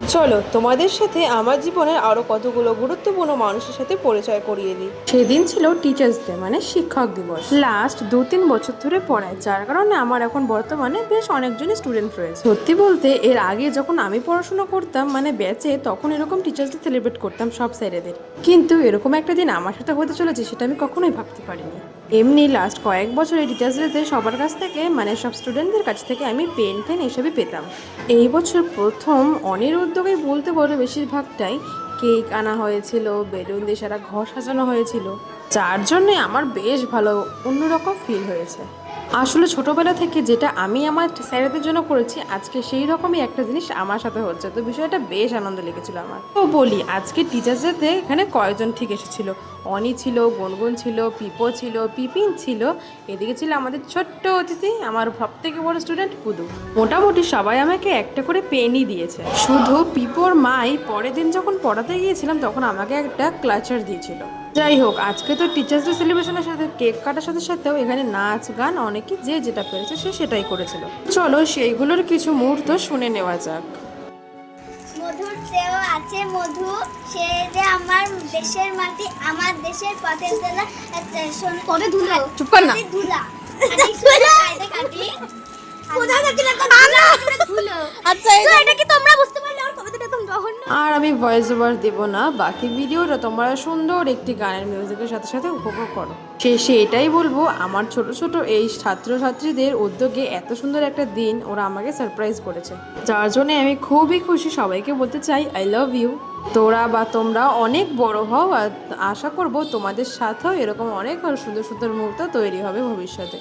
চলো তোমাদের সাথে আমার জীবনের আরো কতগুলো গুরুত্বপূর্ণ মানুষের সাথে পরিচয় করিয়ে দিই। সেদিন ছিল টিচার্স ডে, মানে শিক্ষক দিবস। লাস্ট 2-3 বছর ধরে পড়ায়, যার কারণে আমার এখন বর্তমানে বেশ অনেকজনই স্টুডেন্ট রয়েছে। সত্যি বলতে এর আগে যখন আমি পড়াশোনা করতাম মানে ব্যাচে, তখন এরকম টিচার্স ডে সেলিব্রেট করতাম সব স্যারেদের, কিন্তু এরকম একটা দিন আমার সাথে হতে চলেছে সেটা আমি কখনোই ভাবতে পারিনি। এমনি লাস্ট কয়েক বছরে টিচার্স ডেতে সবার কাছ থেকে মানে সব স্টুডেন্টদের কাছ থেকে আমি পেন টেন এসবই পেতাম। এই বছর প্রথম অনির উদ্যোগে বলতে পারো বেশিরভাগটাই কেক আনা হয়েছিল, বেলুন দিয়ে সারা ঘর সাজানো হয়েছিল, যার জন্যে আমার বেশ ভালো অন্যরকম ফিল হয়েছে। আসলে ছোটবেলা থেকে যেটা আমি আমার স্যারেদের জন্য করেছি, আজকে সেই রকমই একটা জিনিস আমার সাথে হচ্ছে, তো বিষয়টা বেশ আনন্দ লেগেছিল আমার। তো বলি আজকে টিচার্স ডেতে এখানে কয়েকজন ঠিক এসেছিল। অনি ছিল, গুনগুন ছিল, পিপো ছিল, পিপিন ছিল, এদিকে ছিল আমাদের ছোট্ট অতিথি, আমার সব থেকে বড় স্টুডেন্ট পুদু। মোটামুটি সবাই আমাকে একটা করে পেনই দিয়েছে। শুধু পিপোর মাই পরের দিন যখন পড়াতে গিয়েছিলাম তখন আমাকে একটা ক্লাচার দিয়েছিল। যাই হোক, আজকে তো টিচার্স ডে সেলিব্রেশনের সাথে কেক কাটার সাথে সাথেও এখানে নাচ গান অনেকে যে যেটা পেরেছে সে সেটাই করেছিল। চলো সেইগুলোর কিছু মুহূর্ত শুনে নেওয়া যাক। মধুর চেয়েও আছে মধু, সে যে আমার দেশের মাটি, আমার দেশের পথের দোলা, পথে ধুলা, চুপ কর না। ধুলা কাটি কোথায় গেছিলে ধুলো। আচ্ছা এটা কি তোমরা বুঝতে পারলে আর কবিতাটা একদম জঘন্য। আর আমি ভয়েস ওভার দেবো না, বাকি ভিডিওটা তোমরা সুন্দর একটি গানের মিউজিকের সাথে সাথে উপভোগ করো। শেষে এটাই বলবো, আমার ছোট ছোট এই ছাত্রছাত্রীদের উদ্যোগে এত সুন্দর একটা দিন ওরা আমাকে সারপ্রাইজ করেছে, যার জন্য আমি খুবই খুশি। সবাইকে বলতে চাই আই লাভ ইউ। তোরা বা তোমরা অনেক বড় হও, আর আশা করব তোমাদের সাথেও এরকম অনেক সুন্দর সুন্দর মুহূর্ত তৈরি হবে ভবিষ্যতে।